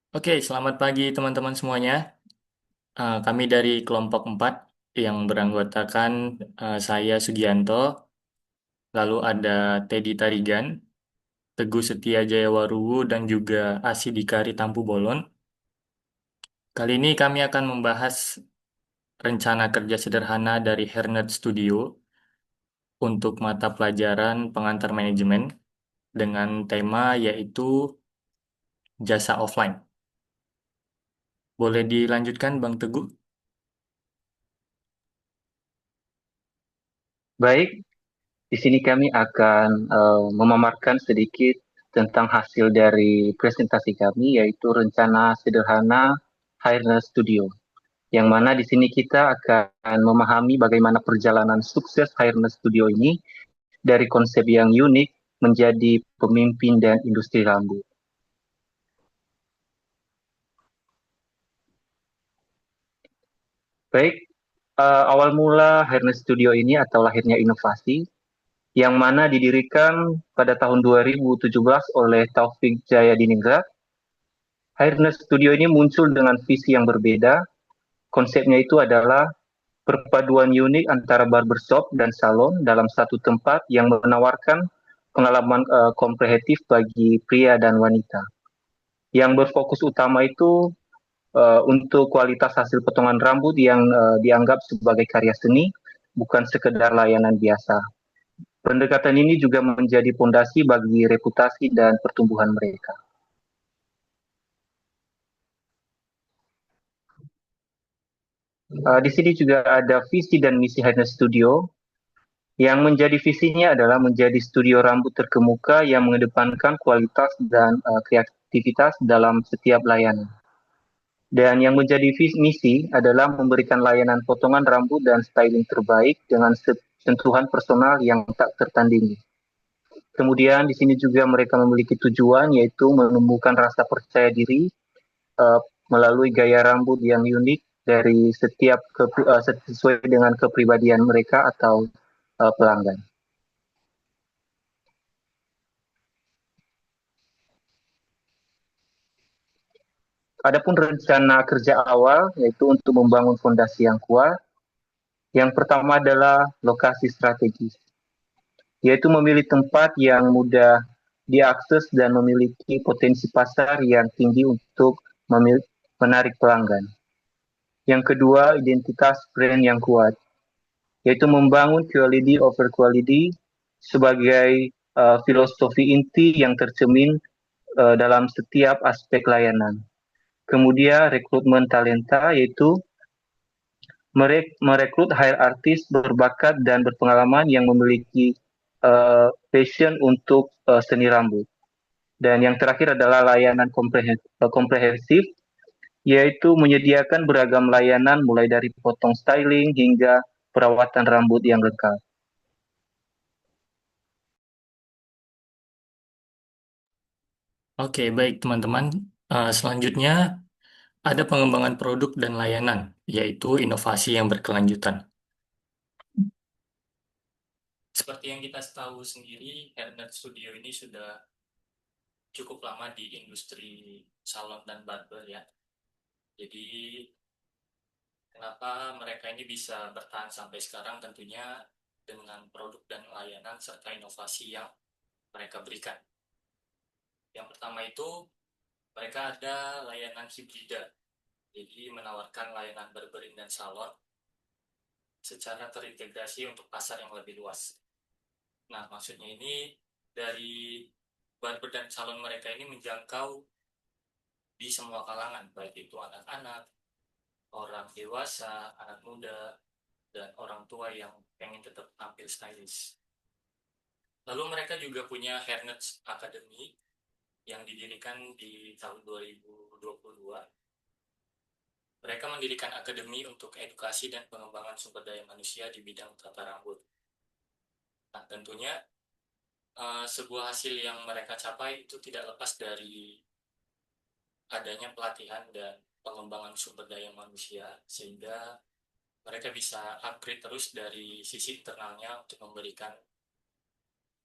Oke, selamat pagi teman-teman semuanya. Kami dari kelompok 4 yang beranggotakan saya Sugianto, lalu ada Teddy Tarigan, Teguh Setia Jayawaruwu, dan juga Asi Dikari Tampu Bolon. Kali ini kami akan membahas rencana kerja sederhana dari Hernet Studio untuk mata pelajaran pengantar manajemen dengan tema yaitu jasa offline. Boleh dilanjutkan, Bang Teguh? Baik, di sini kami akan memaparkan sedikit tentang hasil dari presentasi kami, yaitu rencana sederhana Hireless Studio. Yang mana di sini kita akan memahami bagaimana perjalanan sukses Hireless Studio ini dari konsep yang unik menjadi pemimpin dan industri rambut. Baik, awal mula Hireless Studio ini atau lahirnya inovasi yang mana didirikan pada tahun 2017 oleh Taufik Jayadiningrat. Hairness Studio ini muncul dengan visi yang berbeda. Konsepnya itu adalah perpaduan unik antara barbershop dan salon dalam satu tempat yang menawarkan pengalaman komprehensif bagi pria dan wanita. Yang berfokus utama itu untuk kualitas hasil potongan rambut yang dianggap sebagai karya seni, bukan sekedar layanan biasa. Pendekatan ini juga menjadi fondasi bagi reputasi dan pertumbuhan mereka. Di sini juga ada visi dan misi Hairness Studio. Yang menjadi visinya adalah menjadi studio rambut terkemuka yang mengedepankan kualitas dan kreativitas dalam setiap layanan. Dan yang menjadi misi adalah memberikan layanan potongan rambut dan styling terbaik dengan sentuhan personal yang tak tertandingi. Kemudian di sini juga mereka memiliki tujuan yaitu menumbuhkan rasa percaya diri uh, melalui gaya rambut yang unik dari setiap sesuai dengan kepribadian mereka atau pelanggan. Adapun rencana kerja awal yaitu untuk membangun fondasi yang kuat. Yang pertama adalah lokasi strategis, yaitu memilih tempat yang mudah diakses dan memiliki potensi pasar yang tinggi untuk menarik pelanggan. Yang kedua, identitas brand yang kuat, yaitu membangun quality over quality sebagai filosofi inti yang tercermin dalam setiap aspek layanan. Kemudian rekrutmen talenta yaitu merekrut hire artis berbakat dan berpengalaman yang memiliki passion untuk seni rambut. Dan yang terakhir adalah layanan komprehensif, yaitu menyediakan beragam layanan mulai dari potong styling hingga perawatan rambut yang lengkap. Oke, baik teman-teman. Selanjutnya ada pengembangan produk dan layanan, yaitu inovasi yang berkelanjutan. Seperti yang kita tahu sendiri, Hairnet Studio ini sudah cukup lama di industri salon dan barber ya. Jadi, kenapa mereka ini bisa bertahan sampai sekarang tentunya dengan produk dan layanan serta inovasi yang mereka berikan. Yang pertama itu, mereka ada layanan hibrida. Jadi, menawarkan layanan barbering dan salon secara terintegrasi untuk pasar yang lebih luas. Nah, maksudnya ini dari barber dan salon mereka ini menjangkau di semua kalangan, baik itu anak-anak, orang dewasa, anak muda, dan orang tua yang pengen tetap tampil stylish. Lalu mereka juga punya Hairnet Academy yang didirikan di tahun 2022. Mereka mendirikan akademi untuk edukasi dan pengembangan sumber daya manusia di bidang tata rambut. Nah, tentunya sebuah hasil yang mereka capai itu tidak lepas dari adanya pelatihan dan pengembangan sumber daya manusia sehingga mereka bisa upgrade terus dari sisi internalnya untuk memberikan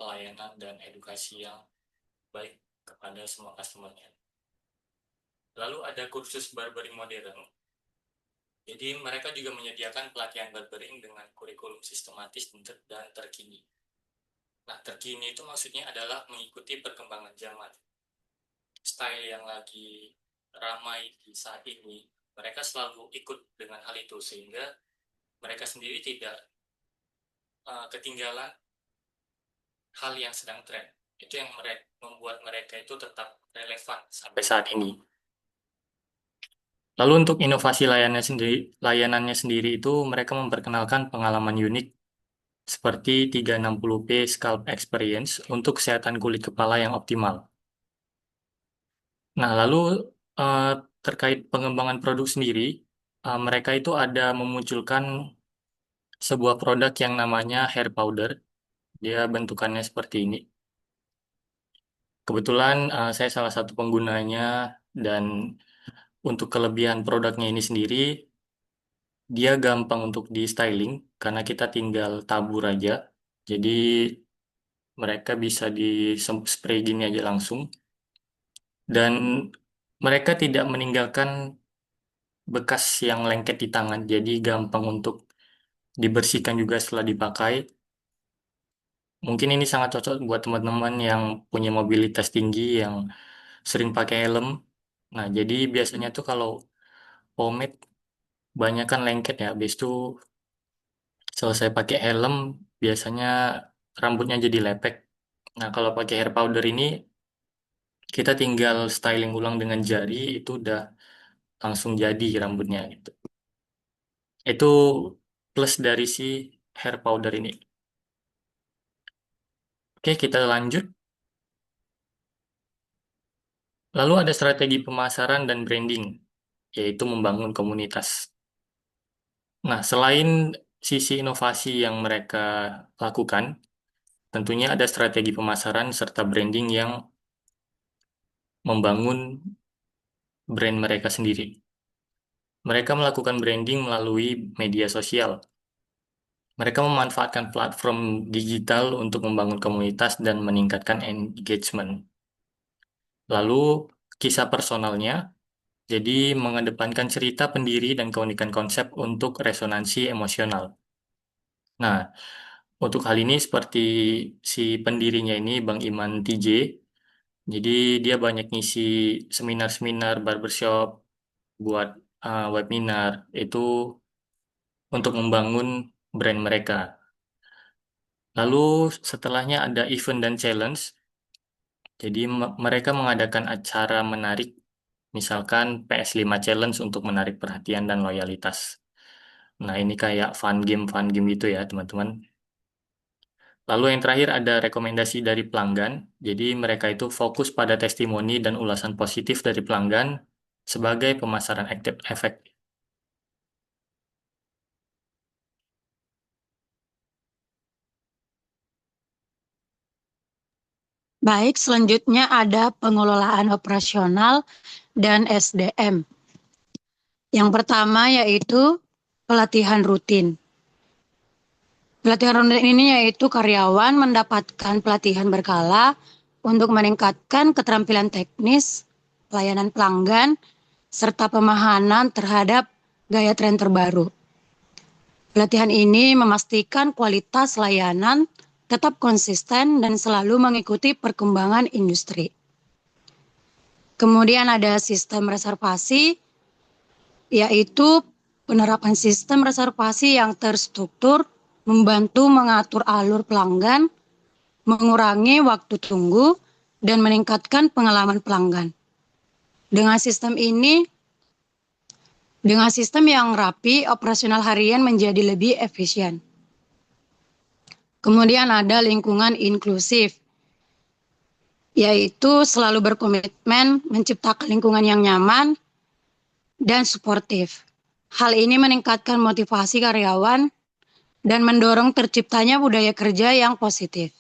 pelayanan dan edukasi yang baik kepada semua customer-nya. Lalu ada kursus barbering modern. Jadi mereka juga menyediakan pelatihan barbering dengan kurikulum sistematis dan terkini. Nah, terkini itu maksudnya adalah mengikuti perkembangan zaman. Style yang lagi ramai di saat ini, mereka selalu ikut dengan hal itu sehingga mereka sendiri tidak ketinggalan hal yang sedang tren. Itu yang membuat mereka itu tetap relevan sampai saat ini. Lalu untuk inovasi layanannya sendiri itu mereka memperkenalkan pengalaman unik seperti 360p Scalp Experience untuk kesehatan kulit kepala yang optimal. Nah, lalu eh, terkait pengembangan produk sendiri, mereka itu ada memunculkan sebuah produk yang namanya hair powder. Dia bentukannya seperti ini. Kebetulan saya salah satu penggunanya dan untuk kelebihan produknya ini sendiri, dia gampang untuk di styling karena kita tinggal tabur aja. Jadi mereka bisa di spray gini aja langsung. Dan mereka tidak meninggalkan bekas yang lengket di tangan. Jadi gampang untuk dibersihkan juga setelah dipakai. Mungkin ini sangat cocok buat teman-teman yang punya mobilitas tinggi, yang sering pakai helm. Nah, jadi biasanya tuh kalau pomade banyak kan lengket ya. Habis itu selesai pakai helm, biasanya rambutnya jadi lepek. Nah, kalau pakai hair powder ini, kita tinggal styling ulang dengan jari, itu udah langsung jadi rambutnya gitu. Itu plus dari si hair powder ini. Oke, kita lanjut. Lalu ada strategi pemasaran dan branding, yaitu membangun komunitas. Nah, selain sisi inovasi yang mereka lakukan, tentunya ada strategi pemasaran serta branding yang membangun brand mereka sendiri. Mereka melakukan branding melalui media sosial. Mereka memanfaatkan platform digital untuk membangun komunitas dan meningkatkan engagement. Lalu, kisah personalnya, jadi mengedepankan cerita pendiri dan keunikan konsep untuk resonansi emosional. Nah, untuk hal ini seperti si pendirinya ini, Bang Iman TJ, jadi dia banyak ngisi seminar-seminar barbershop, buat webinar, itu untuk membangun brand mereka. Lalu setelahnya ada event dan challenge. Jadi mereka mengadakan acara menarik, misalkan PS5 Challenge untuk menarik perhatian dan loyalitas. Nah, ini kayak fun game gitu ya, teman-teman. Lalu yang terakhir ada rekomendasi dari pelanggan. Jadi mereka itu fokus pada testimoni dan ulasan positif dari pelanggan sebagai pemasaran efektif. Baik, selanjutnya ada pengelolaan operasional dan SDM. Yang pertama yaitu pelatihan rutin. Pelatihan rutin ini yaitu karyawan mendapatkan pelatihan berkala untuk meningkatkan keterampilan teknis, pelayanan pelanggan, serta pemahaman terhadap gaya tren terbaru. Pelatihan ini memastikan kualitas layanan tetap konsisten dan selalu mengikuti perkembangan industri. Kemudian ada sistem reservasi, yaitu penerapan sistem reservasi yang terstruktur, membantu mengatur alur pelanggan, mengurangi waktu tunggu, dan meningkatkan pengalaman pelanggan. Dengan sistem yang rapi, operasional harian menjadi lebih efisien. Kemudian ada lingkungan inklusif, yaitu selalu berkomitmen menciptakan lingkungan yang nyaman dan suportif. Hal ini meningkatkan motivasi karyawan dan mendorong terciptanya budaya kerja yang positif.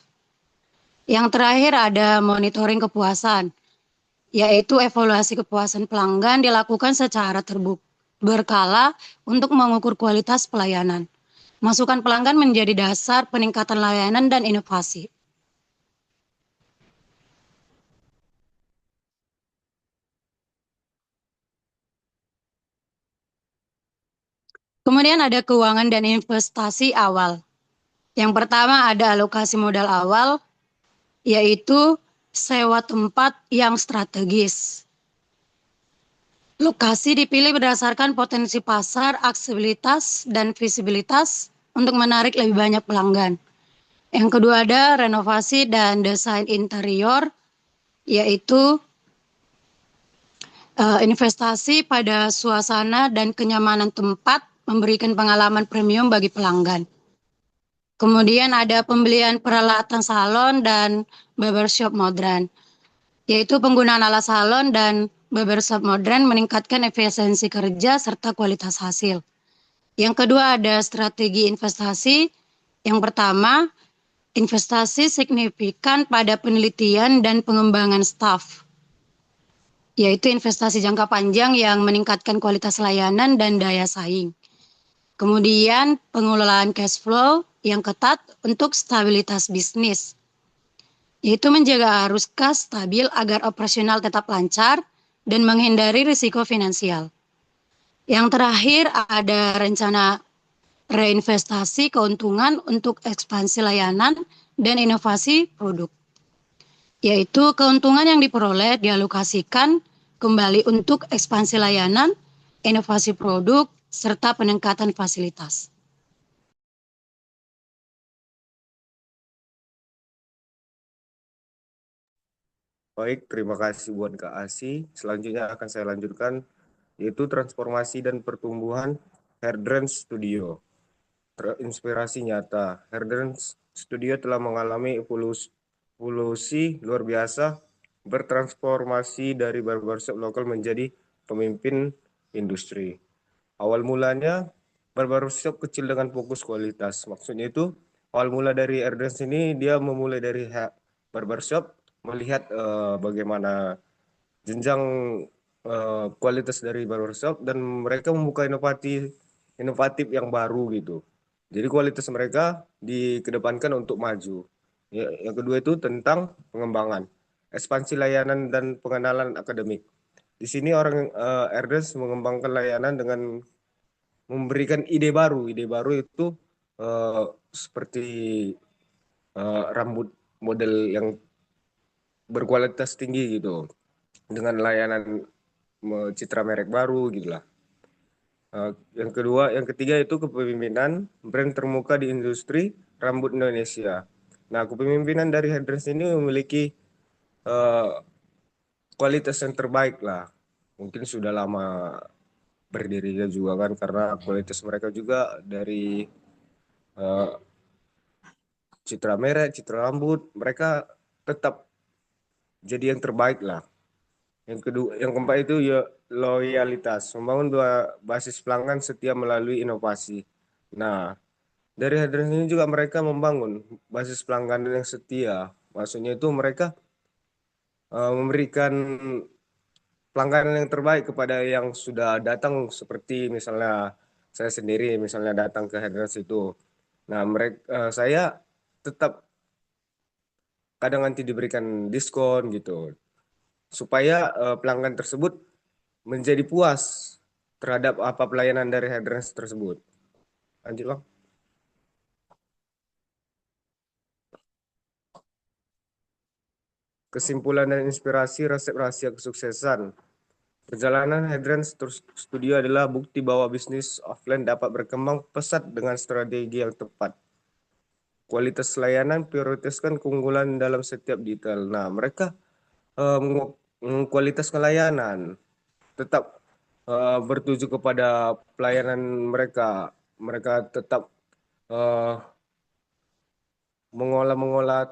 Yang terakhir ada monitoring kepuasan, yaitu evaluasi kepuasan pelanggan dilakukan secara berkala untuk mengukur kualitas pelayanan. Masukan pelanggan menjadi dasar peningkatan layanan dan inovasi. Kemudian ada keuangan dan investasi awal. Yang pertama ada alokasi modal awal, yaitu sewa tempat yang strategis. Lokasi dipilih berdasarkan potensi pasar, aksesibilitas, dan visibilitas untuk menarik lebih banyak pelanggan. Yang kedua ada renovasi dan desain interior, yaitu investasi pada suasana dan kenyamanan tempat memberikan pengalaman premium bagi pelanggan. Kemudian ada pembelian peralatan salon dan barbershop modern, yaitu penggunaan alat salon dan barbershop modern meningkatkan efisiensi kerja serta kualitas hasil. Yang kedua ada strategi investasi. Yang pertama, investasi signifikan pada penelitian dan pengembangan staf, yaitu investasi jangka panjang yang meningkatkan kualitas layanan dan daya saing. Kemudian pengelolaan cash flow yang ketat untuk stabilitas bisnis, yaitu menjaga arus kas stabil agar operasional tetap lancar dan menghindari risiko finansial. Yang terakhir ada rencana reinvestasi keuntungan untuk ekspansi layanan dan inovasi produk, yaitu keuntungan yang diperoleh dialokasikan kembali untuk ekspansi layanan, inovasi produk, serta peningkatan fasilitas. Baik, terima kasih buat Kak Asi. Selanjutnya akan saya lanjutkan, yaitu transformasi dan pertumbuhan Hairdrance Studio. Inspirasi nyata. Hairdrance Studio telah mengalami evolusi luar biasa, bertransformasi dari barbershop lokal menjadi pemimpin industri. Awal mulanya barbershop kecil dengan fokus kualitas. Maksudnya itu awal mula dari Hairdrance ini dia memulai dari barbershop, melihat bagaimana jenjang kualitas dari barbershop dan mereka membuka inovatif yang baru gitu. Jadi kualitas mereka dikedepankan untuk maju. Yang kedua itu tentang pengembangan, ekspansi layanan dan pengenalan akademik. Di sini orang Hairdrance mengembangkan layanan dengan memberikan ide baru. Ide baru itu seperti rambut model yang berkualitas tinggi gitu, dengan layanan citra merek baru gitulah. Yang ketiga itu kepemimpinan brand termuka di industri rambut Indonesia. Nah, kepemimpinan dari Hairdrance ini memiliki kualitas yang terbaik lah. Mungkin sudah lama berdiri juga kan, karena kualitas mereka juga dari citra merek, citra rambut, mereka tetap jadi yang terbaik lah. Yang keempat itu ya loyalitas, membangun basis pelanggan setia melalui inovasi. Nah, dari Hairdrance ini juga mereka membangun basis pelanggan yang setia. Maksudnya itu mereka memberikan pelanggan yang terbaik kepada yang sudah datang, seperti misalnya saya sendiri misalnya datang ke Hairdrance itu. Nah, saya tetap kadang nanti diberikan diskon gitu, supaya pelanggan tersebut menjadi puas terhadap apa pelayanan dari Hairdrance tersebut. Lanjut Bang. Kesimpulan dan inspirasi resep rahasia kesuksesan. Perjalanan Hairdrance Studio adalah bukti bahwa bisnis offline dapat berkembang pesat dengan strategi yang tepat. Kualitas layanan prioritaskan keunggulan dalam setiap detail. Nah, mereka kualitas layanan tetap bertuju kepada pelayanan mereka. Mereka tetap mengolah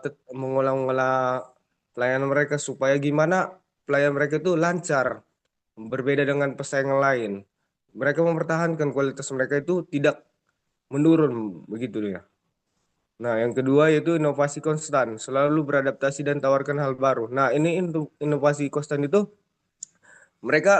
pelayanan mereka supaya gimana pelayanan mereka itu lancar, berbeda dengan pesaing lain. Mereka mempertahankan kualitas mereka itu tidak menurun begitu ya. Nah, yang kedua yaitu inovasi konstan, selalu beradaptasi dan tawarkan hal baru. Nah, ini inovasi konstan itu mereka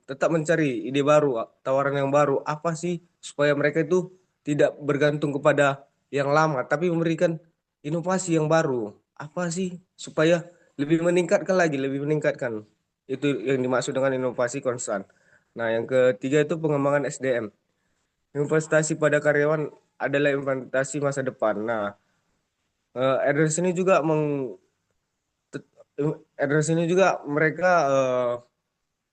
tetap mencari ide baru, tawaran yang baru. Apa sih supaya mereka itu tidak bergantung kepada yang lama, tapi memberikan inovasi yang baru. Apa sih supaya lebih meningkatkan lagi, lebih meningkatkan. Itu yang dimaksud dengan inovasi konstan. Nah, yang ketiga itu pengembangan SDM. investasi pada karyawan adalah investasi masa depan. Nah, Address ini juga Address ini juga mereka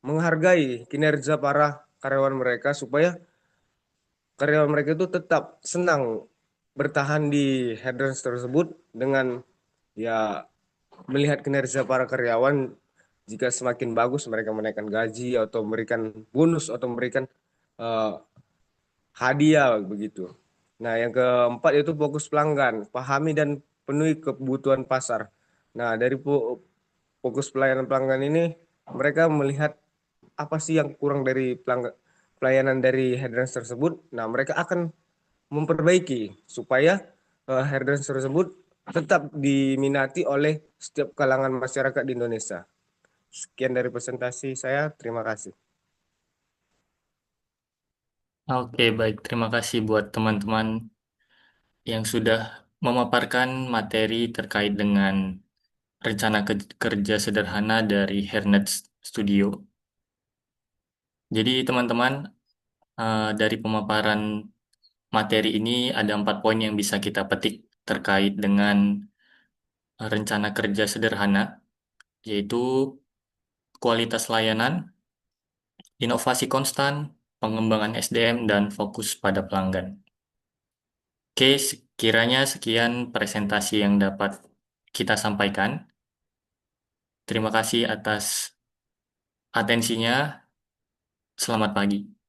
menghargai kinerja para karyawan mereka supaya karyawan mereka itu tetap senang bertahan di Address tersebut dengan ya melihat kinerja para karyawan. Jika semakin bagus mereka menaikkan gaji atau memberikan bonus atau memberikan eh, hadiah begitu. Nah, yang keempat itu fokus pelanggan, pahami dan penuhi kebutuhan pasar. Nah, dari fokus pelayanan pelanggan ini mereka melihat apa sih yang kurang dari pelayanan dari hairdress tersebut. Nah, mereka akan memperbaiki supaya hairdress tersebut tetap diminati oleh setiap kalangan masyarakat di Indonesia. Sekian dari presentasi saya. Terima kasih. Oke, baik. Terima kasih buat teman-teman yang sudah memaparkan materi terkait dengan rencana kerja sederhana dari Hairnet Studio. Jadi teman-teman, dari pemaparan materi ini ada 4 poin yang bisa kita petik terkait dengan rencana kerja sederhana, yaitu kualitas layanan, inovasi konstan, pengembangan SDM, dan fokus pada pelanggan. Oke, sekiranya sekian presentasi yang dapat kita sampaikan. Terima kasih atas atensinya. Selamat pagi.